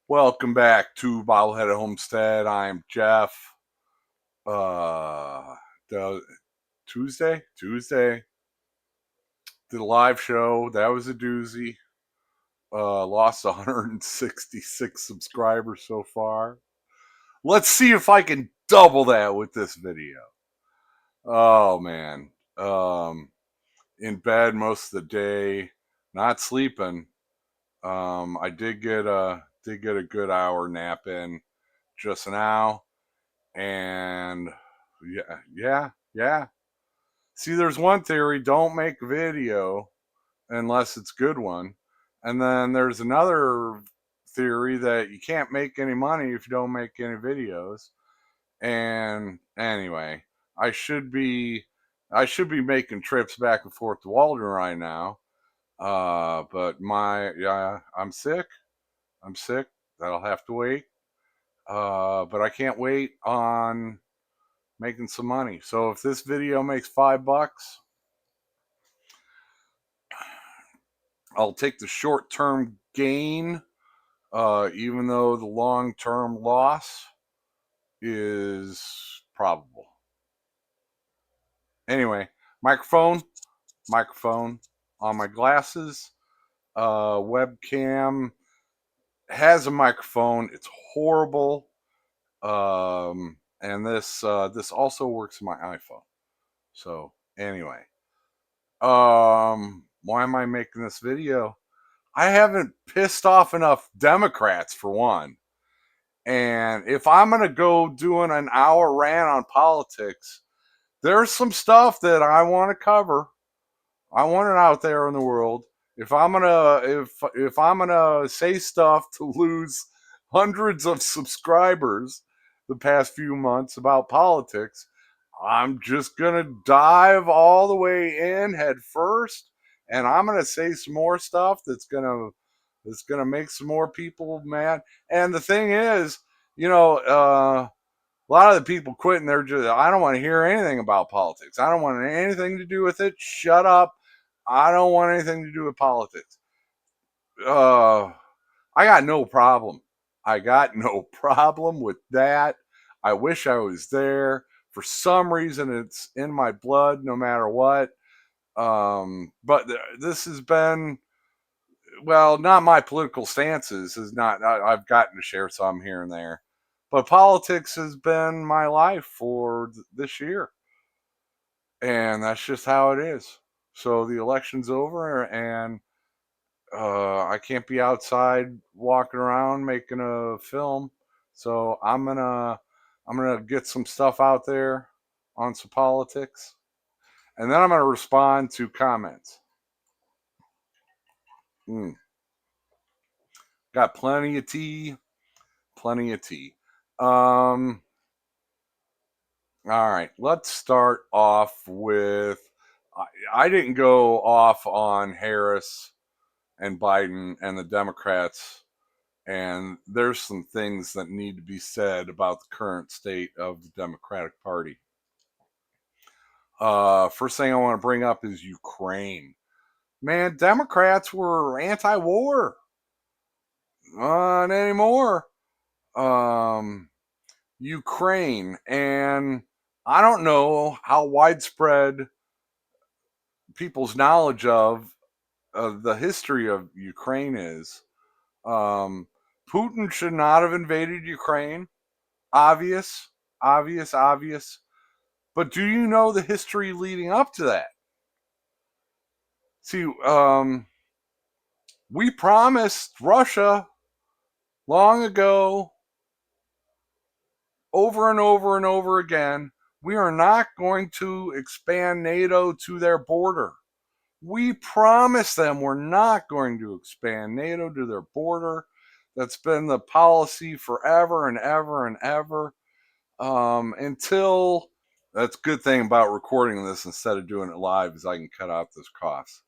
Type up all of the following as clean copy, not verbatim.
Welcome back to Bobblehead Homestead. I'm Jeff. Uh, the Tuesday did a live show. That was a doozy. Lost 166 subscribers so far. Let's see if I can double that with this video. Oh man, in bed most of the day, not sleeping. I did get a good hour nap in just now. And yeah. See, there's one theory: don't make a video unless it's a good one. And then there's another theory that you can't make any money if you don't make any videos. And anyway, I should be I should be making trips back and forth to Walden right now. But I'm sick. I'm sick. That'll have to wait. But I can't wait on making some money. So if this video makes $5, I'll take the short-term gain, even though the long-term loss is probable. Anyway, microphone on my glasses. Webcam has a microphone. It's horrible. And this also works on my iPhone. So anyway, why am I making this video? I haven't pissed off enough Democrats for one. And if I'm going to go doing an hour rant on politics, there's some stuff that I want to cover. I want it out there in the world. If I'm gonna say stuff to lose hundreds of subscribers the past few months about politics, I'm just gonna dive all the way in head first, and I'm gonna say some more stuff that's gonna make some more people mad. And the thing is, a lot of the people quitting, they're just, I don't want to hear anything about politics. I don't want anything to do with it. Shut up. I don't want anything to do with politics. Uh, I got no problem. I got no problem with that. I wish I was there. For some reason, it's in my blood no matter what. But this has been, well, not my political stances. Is not. I've gotten to share some here and there, but politics has been my life for this year, and that's just how it is. So the election's over, and I can't be outside walking around making a film. So I'm gonna get some stuff out there on some politics, and then I'm gonna respond to comments. Mm, got plenty of tea, plenty of tea. Um, all right, let's start off with. I didn't go off on Harris and Biden and the Democrats, and there's some things that need to be said about the current state of the Democratic Party. First thing I want to bring up is Ukraine. Man, Democrats were anti-war. Not anymore. Um, Ukraine, and I don't know how widespread people's knowledge of the history of Ukraine is. Um, Putin should not have invaded Ukraine. Obvious, obvious. But do you know the history leading up to that? See, we promised Russia long ago, over and over and over again, we are not going to expand NATO to their border. We promised them we're not going to expand NATO to their border. That's been the policy forever and ever and ever. Until That's a good thing about recording this instead of doing it live is I can cut out this cost.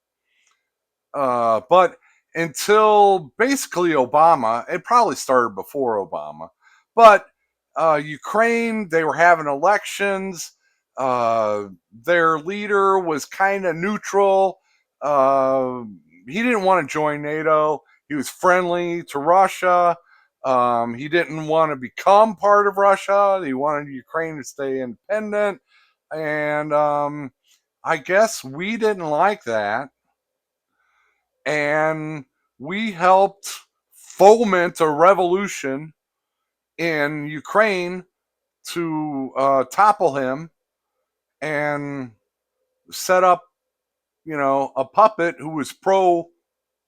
But until basically Obama, it probably started before Obama, but Ukraine, they were having elections. Their leader was kind of neutral. Uh, he didn't want to join NATO. He was friendly to Russia. He didn't want to become part of Russia. He wanted Ukraine to stay independent. And I guess we didn't like that. And we helped foment a revolution in Ukraine to topple him and set up, a puppet who was pro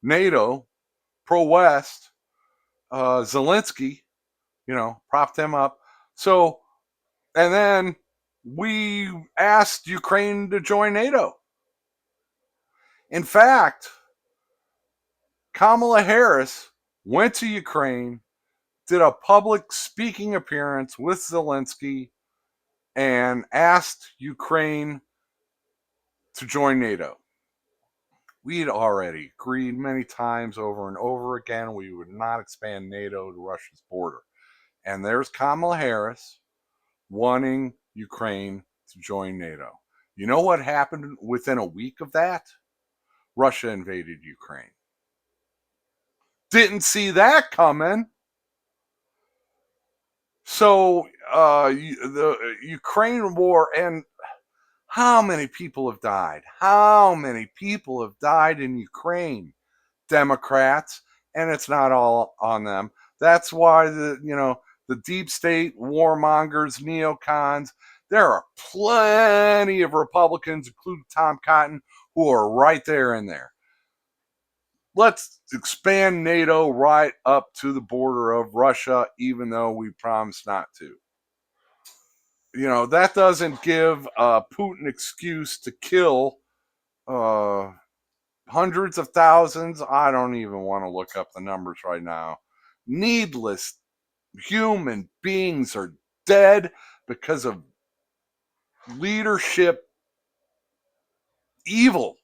NATO, pro West, Zelensky, propped him up. So, and then we asked Ukraine to join NATO. In fact, Kamala Harris went to Ukraine, did a public speaking appearance with Zelensky, and asked Ukraine to join NATO. We had already agreed many times over and over again we would not expand NATO to Russia's border. And there's Kamala Harris wanting Ukraine to join NATO. You know what happened within a week of that? Russia invaded Ukraine. Didn't see that coming. So the Ukraine war, and how many people have died? How many people have died in Ukraine? Democrats, and it's not all on them. That's why the deep state warmongers, neocons. There are plenty of Republicans, including Tom Cotton, who are right there in there. Let's expand NATO right up to the border of Russia, even though we promised not to. That doesn't give Putin excuse to kill hundreds of thousands. I don't even want to look up the numbers right now. Needless human beings are dead because of leadership evil.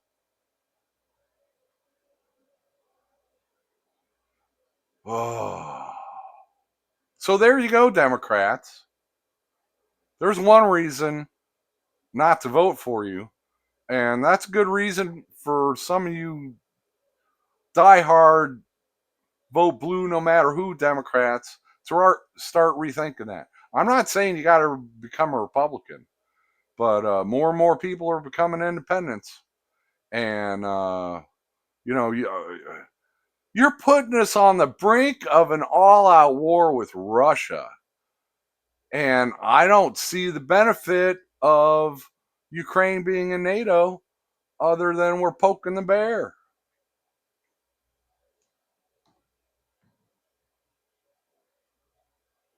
Oh. So there you go, Democrats. There's one reason not to vote for you, and that's a good reason for some of you diehard vote blue no matter who Democrats to start rethinking that. I'm not saying you got to become a Republican, but more and more people are becoming independents, and you're putting us on the brink of an all-out war with Russia, and I don't see the benefit of Ukraine being in NATO other than we're poking the bear.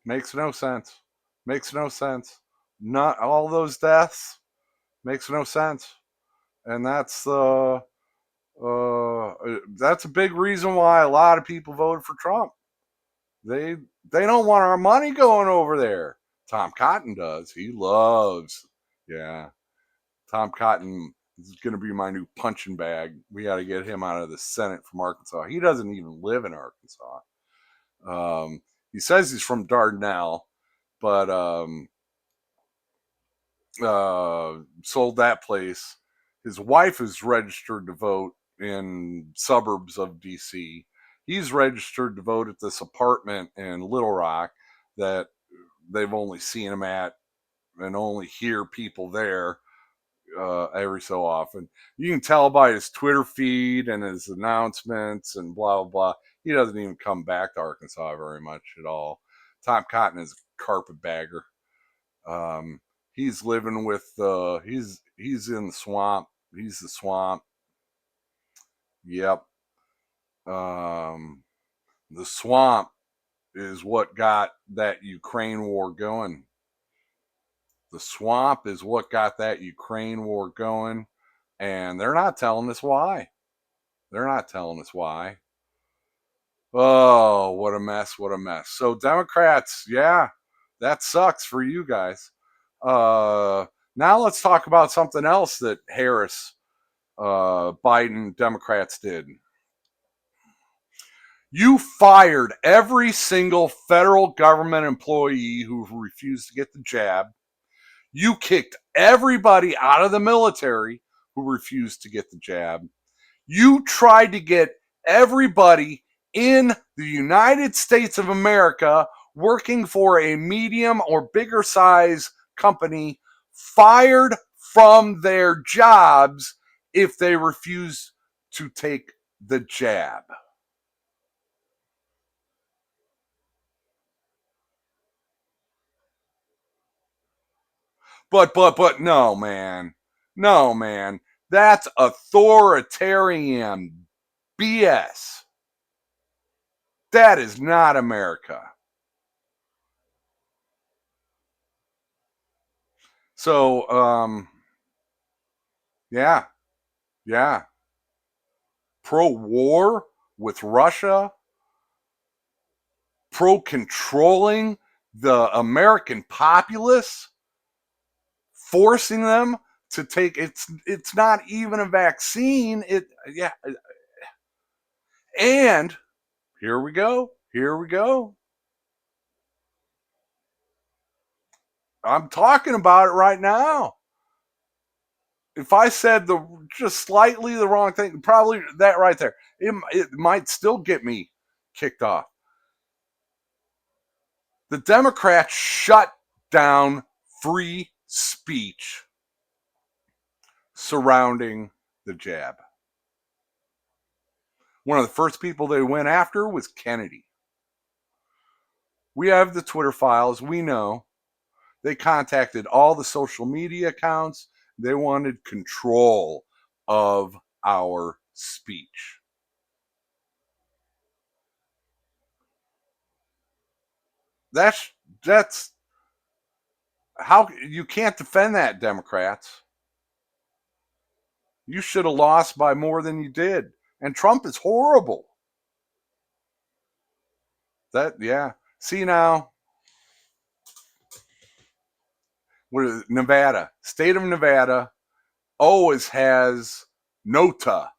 Makes no sense. Makes no sense. Not all those deaths makes no sense, and that's a big reason why a lot of people voted for Trump. They they don't want our money going over there. Tom Cotton does. He loves. Yeah, Tom Cotton is going to be my new punching bag. We got to get him out of the Senate from Arkansas. He doesn't even live in Arkansas. He says he's from Dardanelle, but sold that place. His wife is registered to vote in suburbs of DC. He's registered to vote at this apartment in Little Rock that they've only seen him at and only hear people there every so often. You can tell by his Twitter feed and his announcements and blah, blah, blah. He doesn't even come back to Arkansas very much at all. Tom Cotton is a carpetbagger. He's living with he's in the swamp. He's the swamp. Yep. The swamp is what got that Ukraine war going. The swamp is what got that Ukraine war going, and they're not telling us why. They're not telling us why. Oh, what a mess! What a mess. So Democrats, yeah, that sucks for you guys. Now let's talk about something else that Harris, Biden, Democrats did. You fired every single federal government employee who refused to get the jab. You kicked everybody out of the military who refused to get the jab. You tried to get everybody in the United States of America working for a medium or bigger size company fired from their jobs if they refuse to take the jab. But no, man. No, man. That's authoritarian BS. That is not America. So, yeah, yeah. Pro war with Russia, pro controlling the American populace, forcing them to take it's not even a vaccine. It yeah, and here we go. Here we go. I'm talking about it right now. If I said the just slightly the wrong thing, probably that right there, it might still get me kicked off. The Democrats shut down free speech surrounding the jab. One of the first people they went after was Kennedy. We have the Twitter files. We know they contacted all the social media accounts. They wanted control of our speech. That's that's how you can't defend that, Democrats. You should have lost by more than you did. And Trump is horrible. That yeah. See now, what is it? Nevada, state of Nevada always has NOTA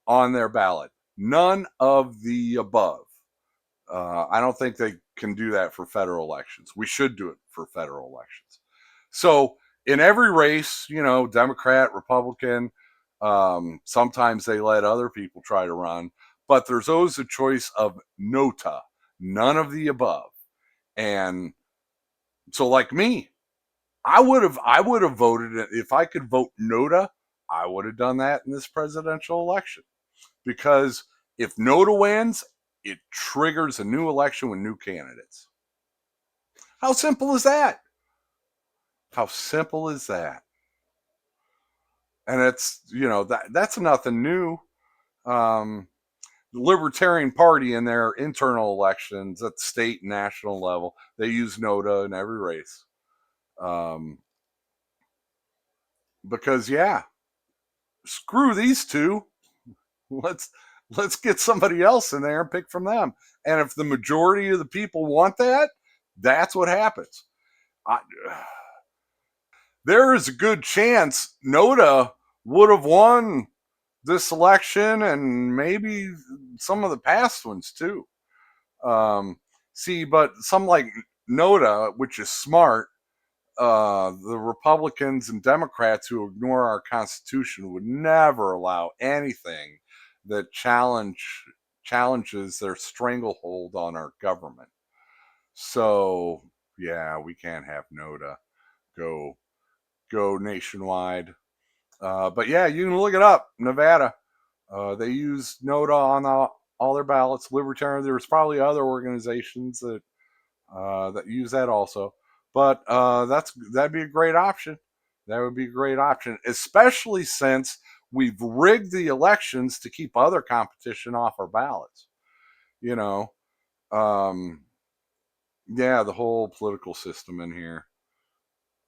on their ballot. None of the above. I don't think they can do that for federal elections. We should do it for federal elections. So in every race, Democrat, Republican, sometimes they let other people try to run, but there's always a choice of NOTA, none of the above. And so, like me, I would have voted it if I could vote NOTA. I would have done that in this presidential election because if NOTA wins, it triggers a new election with new candidates. How simple is that? How simple is that? And it's that's nothing new. Um, the Libertarian Party in their internal elections at the state and national level, they use NOTA in every race. Um, because screw these two. Let's let's get somebody else in there and pick from them. And if the majority of the people want that, that's what happens. I, there is a good chance NOTA would have won this election and maybe some of the past ones too. See, but some like NOTA, which is smart, the Republicans and Democrats who ignore our Constitution would never allow anything that challenges their stranglehold on our government. So yeah, we can't have NOTA go go nationwide. But yeah, you can look it up. Nevada, they use NOTA on all their ballots. Libertarian. There's probably other organizations that use that also. But that'd be a great option. That would be a great option, especially since we've rigged the elections to keep other competition off our ballots. You know, um, yeah, the whole political system in here.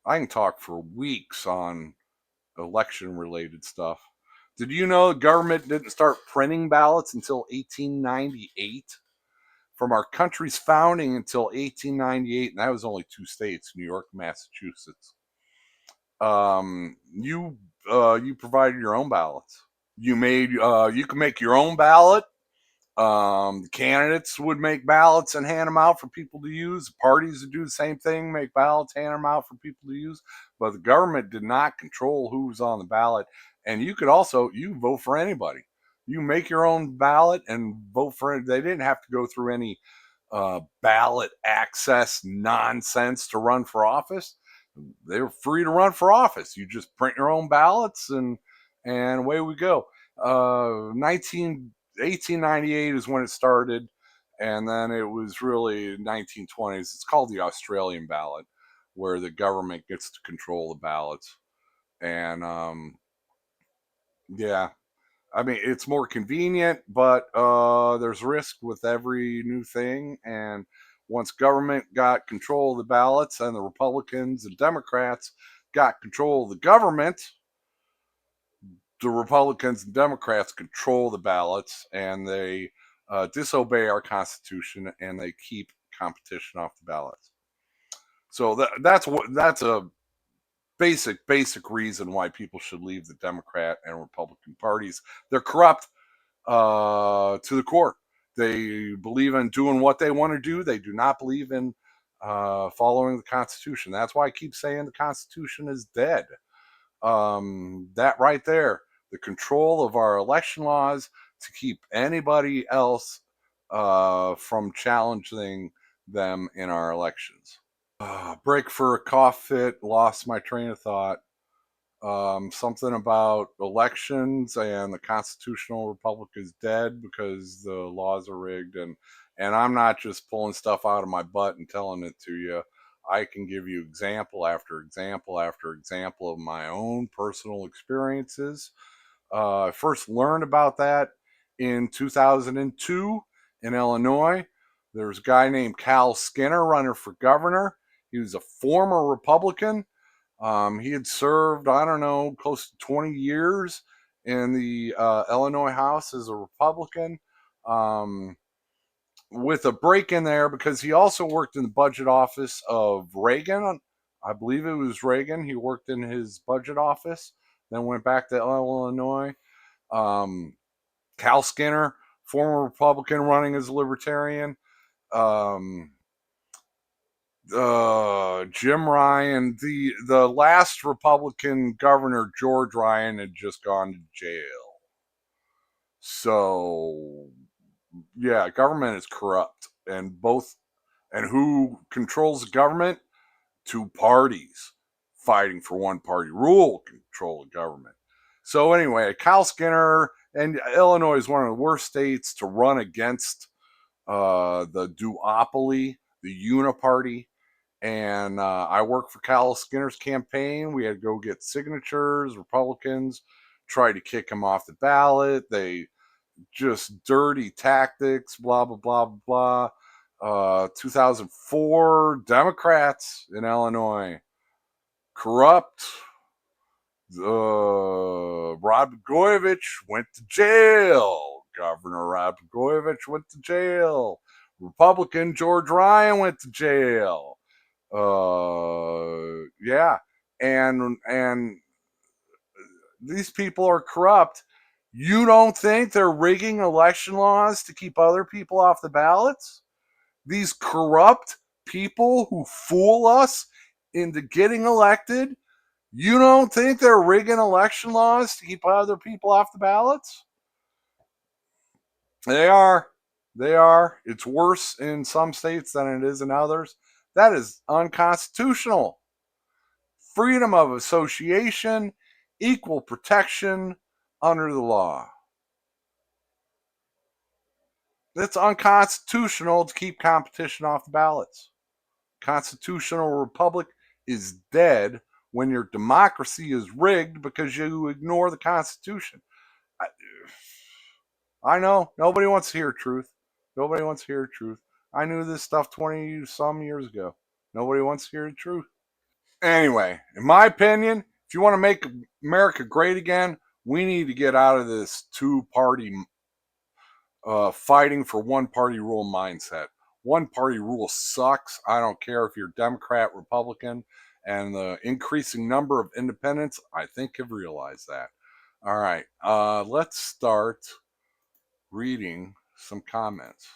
I can talk for weeks on election related stuff. Did you know the government didn't start printing ballots until 1898? From our country's founding until 1898, and that was only two states, New York, Massachusetts. You provided your own ballots. You can make your own ballot. The candidates would make ballots and hand them out for people to use. Parties would do the same thing, make ballots, hand them out for people to use. But the government did not control who was on the ballot. And you could also you vote for anybody. You make your own ballot and vote for it. They didn't have to go through any ballot access nonsense to run for office. They were free to run for office. You just print your own ballots and away we go. 1898 is when it started, and then it was really 1920s. It's called the Australian ballot, where the government gets to control the ballots. And yeah, I mean, it's more convenient, but there's risk with every new thing. And once government got control of the ballots and the Republicans and Democrats got control of the government, the Republicans and Democrats control the ballots and they disobey our Constitution and they keep competition off the ballots. So that's a basic reason why people should leave the Democrat and Republican parties. They're corrupt to the core. They believe in doing what they want to do. They do not believe in following the Constitution. That's why I keep saying the Constitution is dead. That right there, the control of our election laws to keep anybody else from challenging them in our elections. Break for a cough fit, lost my train of thought. Something about elections and the constitutional republic is dead because the laws are rigged, and I'm not just pulling stuff out of my butt and telling it to you. I can give you example after example after example of my own personal experiences. I first learned about that in 2002 in Illinois. There was a guy named Cal Skinner running for governor. He was a former Republican. He had served, I don't know, close to 20 years in the Illinois House as a Republican, um, with a break in there because he also worked in the budget office of Reagan. I believe it was Reagan. He worked in his budget office, then went back to Illinois. Um, Cal Skinner, former Republican running as a Libertarian. Um, Jim Ryan, the last Republican governor, George Ryan, had just gone to jail. So yeah, government is corrupt, and who controls the government? Two parties fighting for one party rule control the government. So anyway, Cal Skinner, and Illinois is one of the worst states to run against the duopoly, the uniparty. And I worked for Cal Skinner's campaign. We had to go get signatures. Republicans tried to kick him off the ballot. They just dirty tactics, blah, blah, blah, blah. 2004, Democrats in Illinois, corrupt. Rod Blagojevich went to jail. Governor Rod Blagojevich went to jail. Republican George Ryan went to jail. Yeah, and these people are corrupt. You don't think they're rigging election laws to keep other people off the ballots? These corrupt people who fool us into getting elected, you don't think they're rigging election laws to keep other people off the ballots? They are. They are. It's worse in some states than it is in others. That is unconstitutional. Freedom of association, equal protection under the law. It's unconstitutional to keep competition off the ballots. Constitutional republic is dead when your democracy is rigged because you ignore the Constitution. I, I know nobody wants to hear truth. Nobody wants to hear truth. I knew this stuff 20 some years ago. Nobody wants to hear the truth. Anyway, in my opinion, if you want to make America great again, we need to get out of this two-party fighting for one-party rule mindset. One-party rule sucks. I don't care if you're Democrat, Republican, and the increasing number of independents, I think, have realized that. All right, let's start reading some comments.